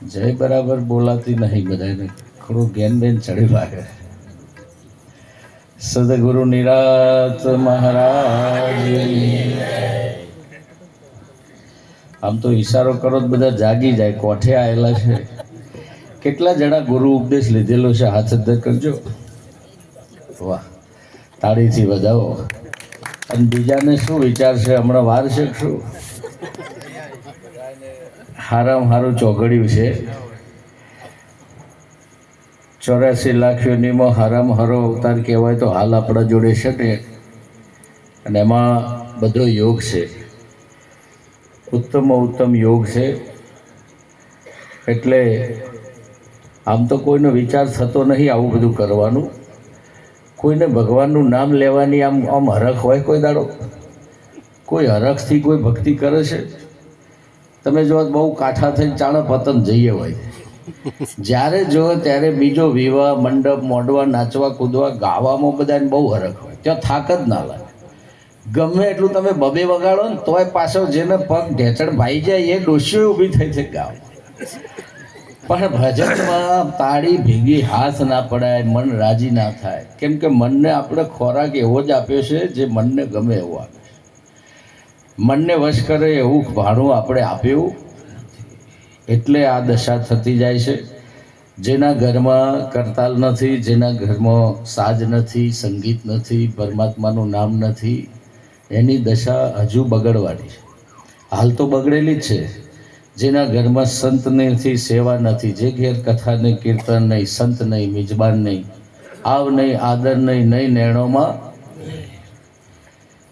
જય બરાબર બોલાતી નહીં, બધાને થોડું જ્ઞાન બેન ચડી લાગે. સદગુરુ નિરાત મહારાજ. આમ તો ઈશારો કરો તો બધા જાગી જાય, કોઠે આવેલા છે. કેટલા જણા ગુરુ ઉપદેશ લીધેલો છે? હાથ અદ્ધર કરજો. વાહ, તાળીથી વધાવો. અને બીજાને શું વિચાર છે? હમણાં વાર છે શું? હારામ હારું ચોઘડ્યું છે. 84 લાખ યોનીમાં હારામ હારો અવતાર કહેવાય તો હાલ આપણા જોડે છે ને. અને એમાં બધો યોગ છે, ઉત્તમ ઉત્તમ યોગ છે. એટલે આમ તો કોઈનો વિચાર થતો નહીં આવું બધું કરવાનું. કોઈને ભગવાનનું નામ લેવાની આમ હરખ હોય કોઈ દાડો? કોઈ હરખથી કોઈ ભક્તિ કરે છે? તમે જો બહુ કાઠા થઈને ચાણે પતન જઈએ હોય, જ્યારે જો ત્યારે બીજો વિવાહ મંડપ મોડવા નાચવા કૂદવા ગાવામાં બધાને બહુ હરખ હોય, ત્યાં થાક જ ના લાગે. ગમે એટલું તમે બબે વગાડો ને તોય પાછળ જેને પગ ઢેચણ ભાઈ જાય એ ડોશીઓ ઊભી થઈ છે ગાવ. પણ ભજનમાં તાળી ભેગી હાથ ના પડાય, મન રાજી ના થાય. કેમ કે મનને આપણે ખોરાક એવો જ આપ્યો છે જે મનને ગમે એવો આપે. મનને વશ કરે એવું ભાણું આપણે આપ્યું, એટલે આ દશા થતી જાય છે. જેના ઘરમાં કરતાલ નથી, જેના ઘરમાં સાજ નથી, સંગીત નથી, પરમાત્માનું નામ નથી, એની દશા હજુ બગડવાની છે. હાલ તો બગડેલી જ છે. જેના ઘરમાં સંત નથી, સેવા નથી, જે ઘેર કથા નહીં, કીર્તન નહીં, સંત નહીં, મિજબાન નહીં, આવ નહીં, આદર નહીં, નહીં નેણોમાં,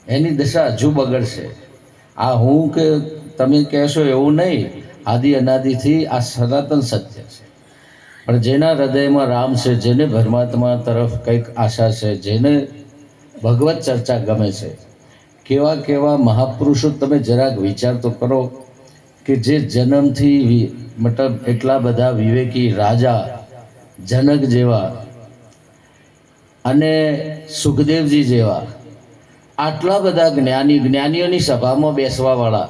એની દશા હજુ બગડશે. આ હું કે તમે કહેશો એવું નહીં, આદિ અનાદિથી આ સનાતન સત્ય છે. પણ જેના હૃદયમાં રામ છે, જેને પરમાત્મા તરફ કંઈક આશા છે, જેને ભગવત ચર્ચા ગમે છે, કેવા કેવા મહાપુરુષો તમે જરાક વિચાર તો કરો કે જે જન્મથી મતલબ એટલા બધા વિવેકી રાજા જનક જેવા અને સુખદેવજી જેવા આટલા બધા જ્ઞાનીઓની સભામાં બેસવાવાળા,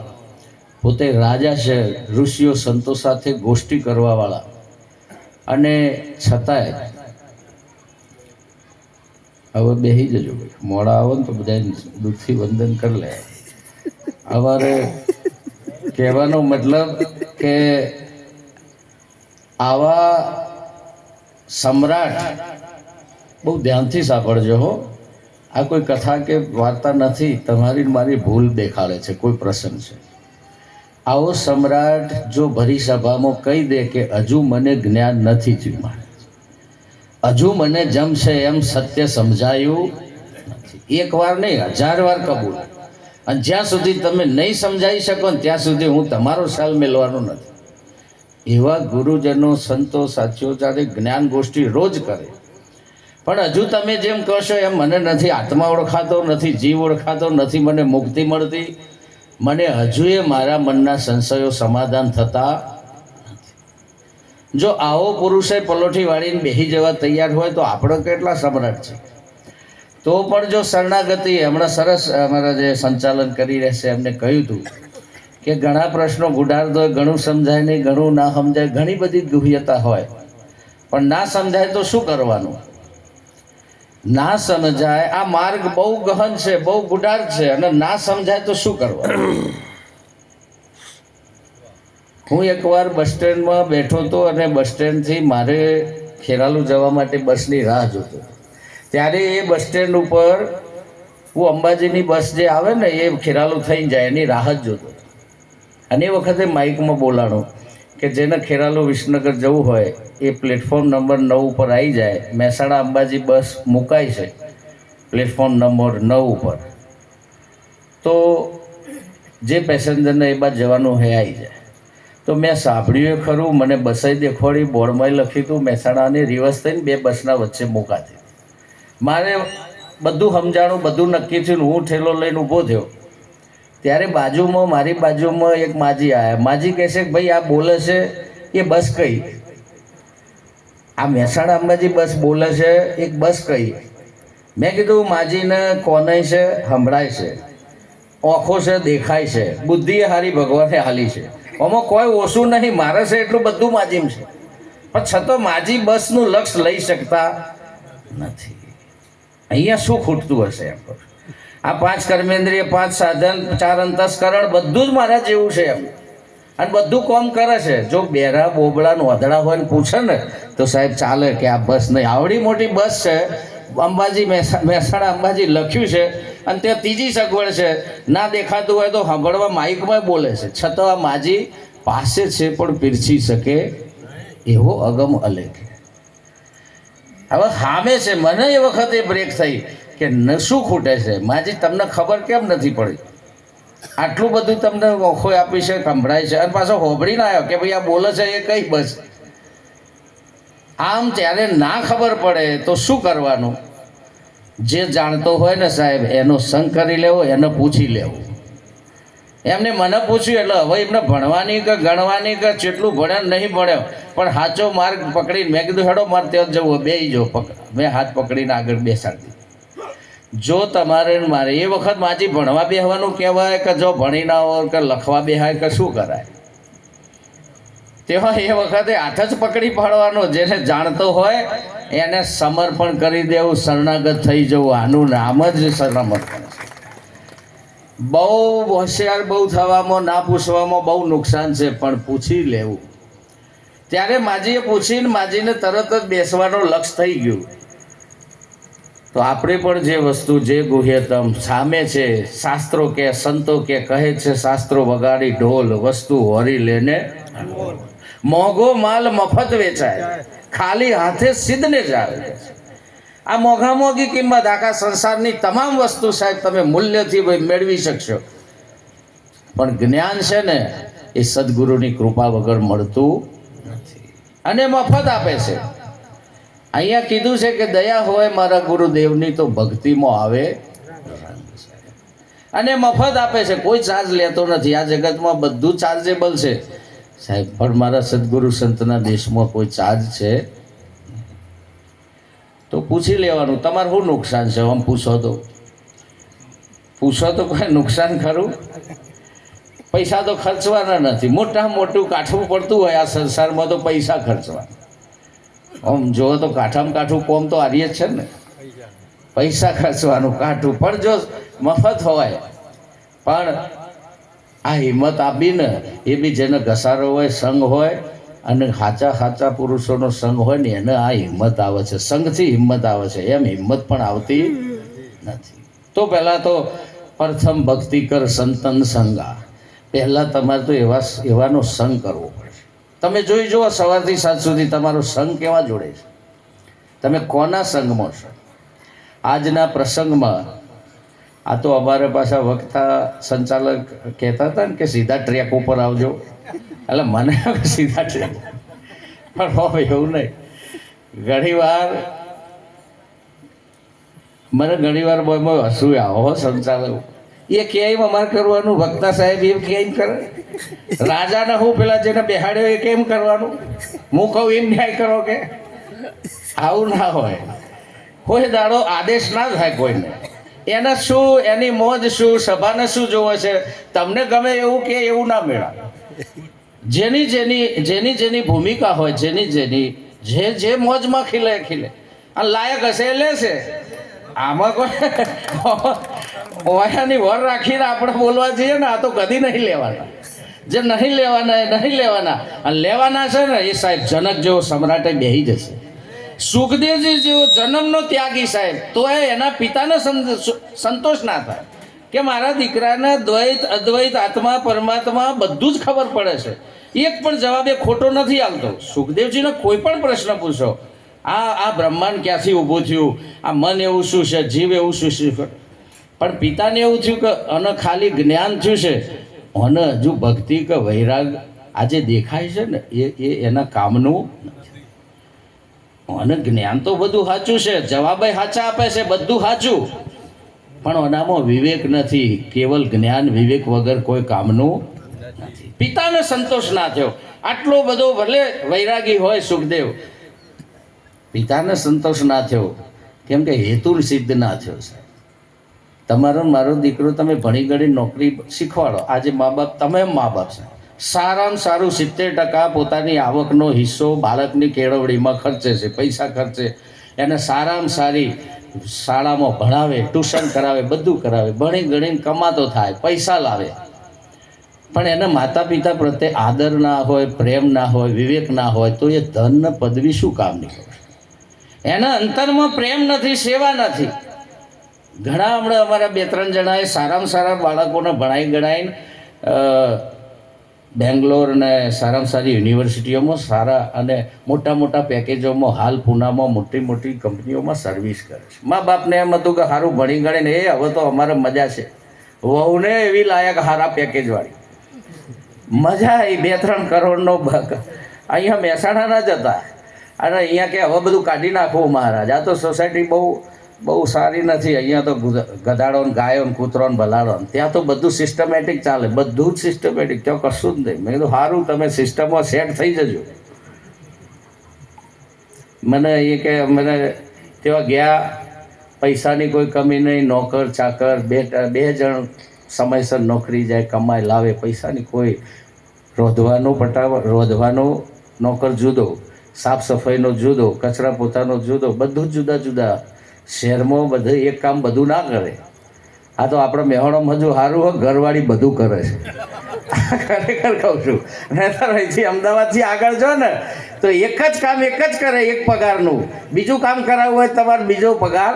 પોતે રાજા છે, ઋષિઓ સંતો સાથે ગોષ્ઠી કરવાવાળા, અને છતાંય હવે બેસી જજો ભાઈ, મોડા આવો ને તો બધા દુઃખથી વંદન કરી લે. અમારે કહેવાનો મતલબ કે આવા સમ્રાટ બહુ ધ્યાનથી સાંભળજો હો. આ કોઈ કથા કે વાર્તા નથી, તમારી મારી ભૂલ દેખાડે છે, કોઈ પ્રસંગ છે. આવો સમ્રાટ જો ભરી સભામાં કહી દે કે હજુ મને જ્ઞાન નથી થયું, હજુ મને જમશે એમ સત્ય સમજાયું નથી, એક વાર નહીં 1000 વાર કબૂલ. અને જ્યાં સુધી તમે નહીં સમજાવી શકો ને ત્યાં સુધી હું તમારો સાલ મેળવાનો નથી. એવા ગુરુજનો સંતો સાથીઓ જ્યારે જ્ઞાન ગોષ્ઠી રોજ કરે, પણ હજુ તમે જેમ કહેશો એમ મને નથી આત્મા ઓળખાતો, નથી જીવ ઓળખાતો, નથી મને મુક્તિ મળતી, મને હજુ એ મારા મનના સંશયો સમાધાન થતા નથી. જો આવો પુરુષે પલોઠી વાળીને બેસી જવા તૈયાર હોય તો આપણો કેટલા સમ્રાટ છે. તો પણ જો શરણાગતિ, હમણાં સરસ અમારા જે સંચાલન કરી રહેશે એમને કહ્યું હતું કે ઘણા પ્રશ્નો ગુડાર દો, ઘણું સમજાય નહીં, ઘણું ના સમજાય, ઘણી બધી ગુહ્યતા હોય, પણ ના સમજાય તો શું કરવાનું? ના સમજાય, આ માર્ગ બહુ ગહન છે, બહુ ગુડાર છે, અને ના સમજાય તો શું કરવાનું? હું એકવાર બસ સ્ટેન્ડમાં બેઠો હતો અને બસ સ્ટેન્ડથી મારે ખેરાલુ જવા માટે બસની રાહ જોતો. ત્યારે એ બસ સ્ટેન્ડ ઉપર હું અંબાજીની બસ જે આવે ને એ ખેરાલુ થઈને જાય એની રાહ જ જોતો. અને એ વખતે માઇકમાં બોલાણો કે જેને ખેરાલુ વિસનગર જવું હોય એ પ્લેટફોર્મ નંબર 9 ઉપર આવી જાય. મહેસાણા અંબાજી બસ મુકાય છે પ્લેટફોર્મ નંબર 9 ઉપર, તો જે પેસેન્જરને એ બાદ જવાનું હોય આવી જાય. તો મેં સાંભળ્યું ખરું, મને બસે દેખવાડી, બોર્ડમાં લખ્યું હતું મહેસાણાની રિવર્સ થઈને 2 બસના વચ્ચે મુકાતી. મારે બધું સમજાણું, બધું નક્કી થયું. હું ઠેલો લઈને ઊભો થયો ત્યારે બાજુમાં, મારી બાજુમાં એક માજી આવ્યા. માજી કહે છે કે ભાઈ આ બોલે છે એ બસ કઈ? આ મહેસાણા અંબાજી બસ બોલે છે, એક બસ કઈ? મેં કીધું માજીને કોને છે સંભળાય છે, આંખો છે દેખાય છે, બુદ્ધિ એ હારી ભગવાને હાલી છે, આમાં કોઈ ઓછું નહીં, મારે છે એટલું બધું માજીમ છે, પણ છતાં માજી બસનું લક્ષ્ય લઈ શકતા નથી. અહીંયા શું ખૂટતું હશે એમ? આ 5 કર્મેન્દ્રિય, 5 સાધન, 4 અંતસ્કરણ બધું જ મારા જેવું છે એમ, અને બધું કામ કરે છે. જો બેરા બોબડા નોંધડા હોય ને પૂછે ને તો સાહેબ ચાલે કે આ બસ નહીં. આવડી મોટી બસ છે, અંબાજી મહેસાણા અંબાજી લખ્યું છે, અને ત્યાં ત્રીજી સગવડ છે. ના દેખાતું હોય તો સાંભળવા માઇકમાં બોલે છે, છતાં આ માજી પાસે છે પણ પીરસી શકે એવો અગમ અલેખ. હવે સામે છે. મને એ વખતે બ્રેક થઈ કે શું ખૂટે છે માજી, તમને ખબર કેમ નથી પડી? આટલું બધું તમને ઓખો આપી છે, સંભળાય છે, અને પાછો હોભળીને આવ્યો કે ભાઈ આ બોલે છે એ કઈ બસ. આમ ત્યારે ના ખબર પડે તો શું કરવાનું? જે જાણતો હોય ને સાહેબ એનો સંગ કરી લેવો, એને પૂછી લેવું. એમને મને પૂછ્યું એટલે હવે એમને ભણવાની કે ગણવાની કે જેટલું ભણ્યા નહીં ભણ્યો, પણ સાચો માર્ગ પકડીને મેં કીધું હેડો મારે ત્યાં જવું, બે જો મેં હાથ પકડીને આગળ બેસાડી. જો તમારે મારે એ વખત માજી ભણવા બેહવાનું કહેવાય કે જો ભણી ના હોય કે લખવા બેહાય કે શું કરાય, તેવા એ વખતે હાથ જ પકડી પાડવાનો. જેને જાણતો હોય એને સમર્પણ કરી દેવું, શરણાગત થઈ જવું. આનું નામ જ સમર્પણ છે. બહુ હોશિયાર બહુ થવામાં, ના પૂછવામાં બહુ નુકસાન છે, પણ પૂછી લેવું. ત્યારે માજીએ પૂછીને માજીને તરત જ બેસવાનો લક્ષ થઈ ગયું. તો આપણે પણ જે વસ્તુ જે ગુહ્યતમ સામે છે, શાસ્ત્રો કે સંતો કે કહે છે શાસ્ત્રો વગાડી ઢોલ, વસ્તુ હોરી લેને મોંઘો માલ મફત વેચાય, ખાલી હાથે સિદ્ધને જ આવે. આ મોંઘા મોંઘી કિંમત આખા સંસારની તમામ વસ્તુ સાહેબ તમે મૂલ્યથી મેળવી શકશો, પણ જ્ઞાન છે ને એ સદગુરુની કૃપા વગર મળતું નથી, અને મફત આપે છે. અહીંયા કીધું છે કે દયા હોય મારા ગુરુદેવની તો ભક્તિમાં આવે, અને મફત આપે છે, કોઈ ચાર્જ લેતો નથી. આ જગતમાં બધું ચાર્જેબલ છે સાહેબ, પણ મારા સદગુરુ સંતના દેશમાં કોઈ ચાર્જ છે. તો પૂછી લેવાનું તમારે શું નુકસાન છે. આમ પૂછો તો કોઈ નુકસાન ખરું? પૈસા તો ખર્ચવાના નથી. મોટામાં મોટું કાઠવું પડતું હોય આ સંસારમાં તો પૈસા ખર્ચવા. આમ જો તો કાઠામાં કાઠું કોમ તો આર્ય જ છે ને, પૈસા ખર્ચવાનું કાઠું. પણ જો મફત હોય, પણ આ હિંમત આપીને એ બી જેને ઘસારો હોય, સંગ હોય, અને સાચા પુરુષોનો સંગ હોય ને એને આ હિંમત આવે છે. સંગથી હિંમત આવે છે, એમ હિંમત પણ આવતી નથી. તો પહેલાં તો પ્રથમ ભક્તિ કર સંતન સંગા. પહેલાં તમારે તો એવાનો સંગ કરવો પડે. તમે જોઈ જુઓ સવારથી સાંજ સુધી તમારો સંગ કેવા જોડે છે, તમે કોના સંગમાં છો. આજના પ્રસંગમાં આ તો અમારે પાછા વક્તા સંચાલક કહેતા હતા ને કે સીધા ટ્રેક ઉપર આવજો, એટલે મને સીધા ટ્રેક, પણ હવે એવું નહીં. ઘણી વાર બોયમાં હસવું આવો સંચાલક એ ક્યાંય અમારે કરવાનું, વક્તા સાહેબ એમ ક્યાંય કરે. રાજાને હું પેલા જેને બેહાડ્યો એ કેમ કરવાનું? હું કહું એમ ન્યાય કરો કે આવું ના હોય. કોઈ દાડો આદેશ ના થાય કોઈને. એને શું, એની મોજ શું, સભાને શું જોવે છે, તમને ગમે એવું કે એવું ના મેળા. જેની ભૂમિકા હોય, જે મોજમાં ખીલે અને લાયક હશે એ લેશે. આમાં કોઈ ઓયાની વર રાખીને આપણે બોલવા જઈએ ને, આ તો કદી નહીં લેવાના. જે નહીં લેવાના એ નહીં લેવાના, અને લેવાના છે ને એ સાહેબ જનક જેવો સમ્રાટે બેહી જશે. સુખદેવજી જેવો જન્મનો ત્યાગી સાહેબ, તો એના પિતાને સંતોષ ના થાય કે મારા દીકરાને દ્વૈત અદ્વૈત આત્મા પરમાત્મા બધું જ ખબર પડે છે, એક પણ જવાબ એ ખોટો નથી આવતો. સુખદેવજીને કોઈ પણ પ્રશ્ન પૂછો, આ બ્રહ્માંડ ક્યાંથી ઊભું થયું, આ મન એવું શું છે, જીવ એવું શું છે, પણ પિતાને એવું થયું કે અને ખાલી જ્ઞાન થયું છે, અને હજુ ભક્તિ કે વૈરાગ આજે દેખાય છે ને એ એના કામનું નથી. અને જ્ઞાન તો બધું સાચું છે, જવાબ સાચા આપે છે, બધું સાચું, પણ એનામાં વિવેક નથી. કેવલ જ્ઞાન વિવેક વગર કોઈ કામનું નથી. પિતાને સંતોષ ના થયો. આટલો બધો ભલે વૈરાગી હોય સુખદેવ, પિતાને સંતોષ ના થયો, કેમ કે હેતુ સિદ્ધ ના થયો. તમારો મારો દીકરો તમે ભણી ગણી નોકરી શીખવાડો. આજે મા બાપ, તમે મા બાપ છે, સારામાં સારું 70% પોતાની આવકનો હિસ્સો બાળકની કેળવણીમાં ખર્ચે છે, પૈસા ખર્ચે, એને સારામાં સારી શાળામાં ભણાવે, ટ્યુશન કરાવે, બધું કરાવે, ભણી ગણીને કમાતો થાય, પૈસા લાવે, પણ એના માતા પિતા પ્રત્યે આદર ના હોય, પ્રેમ ના હોય, વિવેક ના હોય, તો એ ધન ને પદવી શું કામ નીકળે? એના અંતરમાં પ્રેમ નથી, સેવા નથી. ઘણા હમણાં અમારા 2-3 જણાએ સારામાં સારા બાળકોને ભણાઈ ગણાઈને બેંગ્લોર ને સારામાં સારી યુનિવર્સિટીઓમાં સારા અને મોટા મોટા પેકેજોમાં, હાલ પૂનામાં મોટી મોટી કંપનીઓમાં સર્વિસ કરે છે. મા બાપને એમ હતું કે સારું ભણી ગણીને હવે તો અમારે મજા છે, વહુને એવી લાયક સારા પેકેજવાળી મજા આવી. 2-3 કરોડનો અહીંયા મહેસાણાના જ હતા અને અહીંયા કે હવે બધું કાઢી નાખવું મહારાજ, આ તો સોસાયટી બહુ સારી નથી, અહીંયા તો ગધાડો ને ગાયો ને કૂતરો ને ભલાડો, ત્યાં તો બધું સિસ્ટમેટિક ચાલે, બધું જ સિસ્ટમેટિક, ત્યાં કશું જ નહીં. મેં કીધું સારું, તમે સિસ્ટમમાં સેટ થઈ જજો. મને એ કે મને ત્યાં ગયા, પૈસાની કોઈ કમી નહીં, નોકર ચાકર બે જણ સમયસર નોકરી જાય, કમાય લાવે, પૈસાની કોઈ રોધવાનો નોકર જુદો, સાફ સફાઈનો જુદો, કચરા પોતાનો જુદો, બધું જ જુદા જુદા. શહેરમાં બધું એક કામ બધું ના કરે. આ તો આપણે મેહોણામાં હજુ સારું હોય, ઘરવાળી બધું કરે છે. ખરેખર કહું છું. નહીંતર અહીંથી અમદાવાદથી આગળ જો ને તો એક જ કામ એક જ કરે, એક પગારનું. બીજું કામ કરાવવું હોય તમારે બીજો પગાર,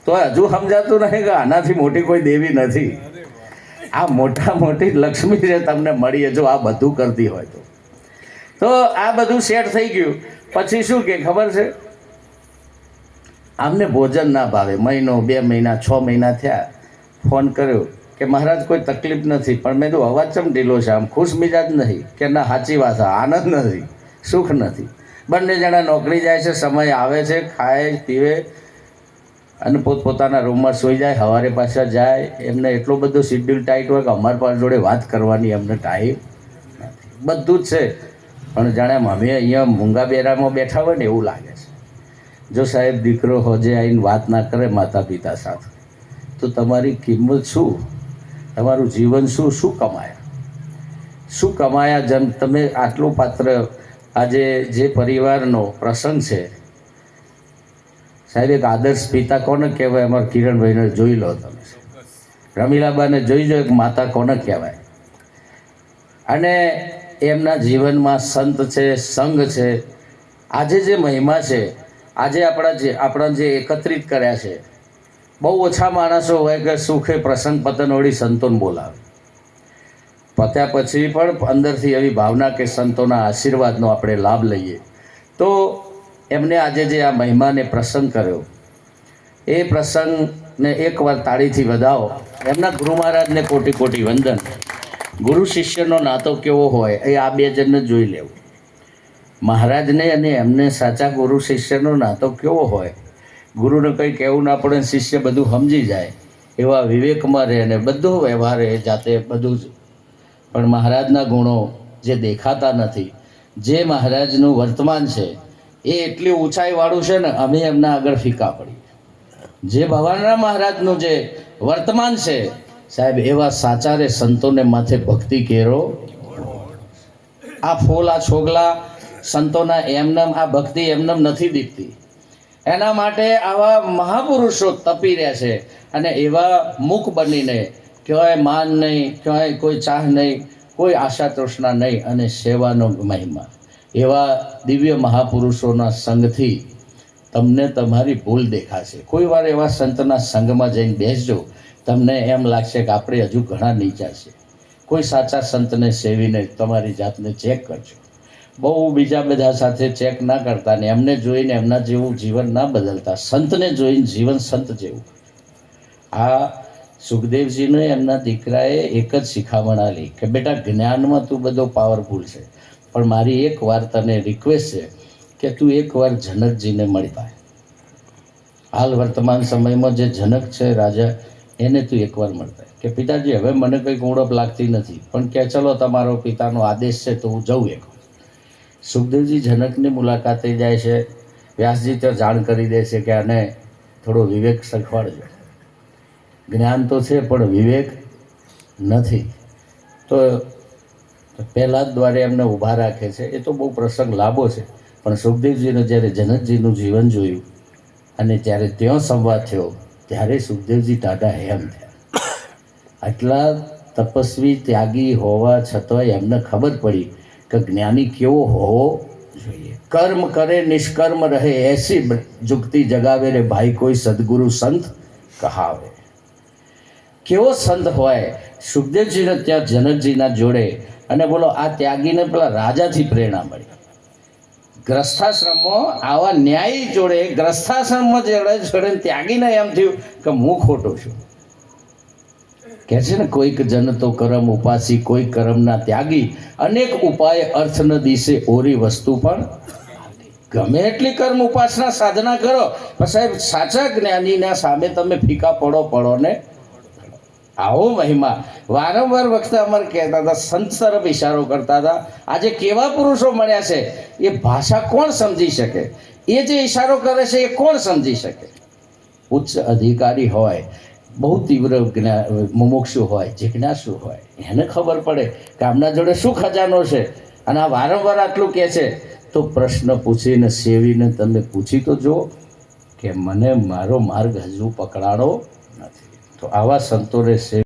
તો હજુ સમજાતું નહીં કે આનાથી મોટી કોઈ દેવી નથી. આ મોટી લક્ષ્મી છે તમને મળી, જો આ બધું કરતી હોય તો આ બધું સેટ થઈ ગયું. પછી શું કે ખબર છે, આમને ભોજન ના ભાવે. મહિનો, 2 મહિના, 6 મહિના થયા, ફોન કર્યો કે મહારાજ કોઈ તકલીફ નથી, પણ મેં તો અવાજ ચમ ઢીલો છે, આમ ખુશ મિજાજ નહીં? કે ના, સાચી વાત, આનંદ નથી, સુખ નથી. બંને જણા નોકરી જાય છે, સમય આવે છે, ખાય પીવે અને પોતપોતાના રૂમમાં સૂઈ જાય, સવારે પાછા જાય. એમને એટલો બધો શિડ્યુલ ટાઈટ હોય કે અમારી પાસે જોડે વાત કરવાની એમને ટાઈમ નથી. બધું જ છે, પણ જાણે અમે અહીંયા મૂંગા બેરામાં બેઠા હોય ને એવું લાગે છે. જો સાહેબ દીકરો હોજે આવીને વાત ના કરે માતા પિતા સાથે, તો તમારી કિંમત શું? તમારું જીવન શું કમાયા? જેમ તમે આટલું પાત્ર, આજે જે પરિવારનો પ્રસંગ છે સાહેબ, એક આદર્શ પિતા કોને કહેવાય? અમારા કિરણભાઈને જોઈ લો તમે, રમીલાબાને જોઈ જો, એક માતા કોને કહેવાય? અને એમના જીવનમાં સંત છે, સંઘ છે. આજે જે મહિમા છે, આજે આપણા જે એકત્રિત કર્યા છે, બહુ ઓછા માણસો હોય કે સુખે પ્રસંગ પતનોળી સંતોને બોલાવે. પત્યા પછી પણ અંદરથી એવી ભાવના કે સંતોના આશીર્વાદનો આપણે લાભ લઈએ. તો એમને આજે જે આ મહિમાને પ્રસંગ કર્યો, એ પ્રસંગને એકવાર તાળીથી વધાવો. એમના ગુરુ મહારાજને કોટી કોટી વંદન. ગુરુ શિષ્યનો નાતો કેવો હોય એ આ 2 જણને જોઈ લેવું. મહારાજને અને એમને સાચા ગુરુ શિષ્યનો નાતો કેવો હોય, ગુરુને કંઈ કહેવું ના પડે, શિષ્ય બધું સમજી જાય, એવા વિવેકમાં રહે અને બધો વ્યવહાર એ જાતે બધું જ. પણ મહારાજના ગુણો જે દેખાતા નથી, જે મહારાજનું વર્તમાન છે એ એટલી ઊંચાઈવાળું છે ને, અમે એમના આગળ ફીકા પડી. જે ભવાનરામ મહારાજનું જે વર્તમાન છે સાહેબ, એવા સાચા રે સંતોને માથે ભક્તિ કેરો. આ ફૂલ, આ છોગલા સંતોના એમનેમ આ ભક્તિ એમનેમ નથી દીખતી. એના માટે આવા મહાપુરુષો તપી રહ્યા છે અને એવા મુખ બનીને, ક્યાંય માન નહીં, ક્યાંય કોઈ ચાહ નહીં, કોઈ આશા તૃષ્ણા નહીં, અને સેવાનો મહિમા. એવા દિવ્ય મહાપુરુષોના સંગથી તમને તમારી ભૂલ દેખાશે. કોઈ વાર એવા સંતના સંગમાં જઈને બેસજો, તમને એમ લાગશે કે આપણે હજુ ઘણા નીચા છે. કોઈ સાચા સંતને સેવીને તમારી જાતને ચેક કરજો. બહુ બીજા બધા સાથે ચેક ના કરતા ને એમને જોઈને એમના જેવું જીવન ના બદલતા, સંતને જોઈને જીવન સંત જેવું. આ સુખદેવજીને એમના દીકરાએ એક જ શિખામણ આલી કે બેટા, જ્ઞાનમાં તું બધો પાવરફુલ છે, પણ મારી એક વાર તને રિક્વેસ્ટ છે કે તું એકવાર જનકજીને મળી પાય. હાલ વર્તમાન સમયમાં જે જનક છે રાજા, એને તું એકવાર મળતા. કે પિતાજી, હવે મને કંઈક ઉણપ લાગતી નથી, પણ કે ચલો તમારો પિતાનો આદેશ છે તો હું જઉં એક. સુખદેવજી જનકની મુલાકાતે જાય છે. વ્યાસજી તો જાણ કરી દે છે કે આને થોડો વિવેક શીખવાડજો. જ્ઞાન તો છે પણ વિવેક નથી. તો તો પહેલા જ દ્વારે એમને ઊભા રાખે છે. એ તો બહુ પ્રસંગ લાંબો છે, પણ સુખદેવજીને જ્યારે જનકજીનું જીવન જોયું અને જ્યારે ત્યાં સંવાદ થયો ત્યારે સુખદેવજી ટાઢા હેમ થયા. આટલા તપસ્વી ત્યાગી હોવા છતાંય એમને ખબર પડી કે જ્ઞાની કેવો હોવો જોઈએ. કર્મ કરે નિષ્કર્મ રહે એસી જુગતી જગાવે રે ભાઈ કોઈ સદગુરુ સંત કહાવે. કેવો સંત હોય. સુખદેવજીને ત્યાં જનકજીના જોડે અને બોલો આ ત્યાગીને પેલા રાજાથી પ્રેરણા મળી. ગ્રસ્થાશ્રમમાં આવા ન્યાયી જોડે ગ્રસ્થાશ્રમમાં જોડે ત્યાગીને એમ થયું કે હું ખોટો છું. કહે છે ને કોઈક જન તો કરમ ઉપાસી કોઈ કર્મના ત્યાગી અનેક ઉપાય અર્થ ન દિશે ઓરી વસ્તુ પણ ગમે એટલી કર્મ ઉપાસના સાધના કરો પણ સાહેબ સાચા જ્ઞાનીના સામે તમે ફીકા પડો ને. આવો મહિમા વારંવાર વખતે અમારે કહેતા હતા, સંત તરફ ઇશારો કરતા હતા. આજે કેવા પુરુષો મળ્યા છે, એ ભાષા કોણ સમજી શકે? એ જે ઇશારો કરે છે એ કોણ સમજી શકે? ઉચ્ચ અધિકારી હોય, બહુ તીવ્ર મુમુક્ષુ હોય, જિજ્ઞાસુ હોય, એને ખબર પડે કે આમના જોડે શું ખજાનો છે. અને આ વારંવાર આટલું કહે છે તો પ્રશ્ન પૂછીને સેવીને તમે પૂછી તો જુઓ કે મને મારો માર્ગ હજુ પકડાડો નથી. તો આવા સંતોને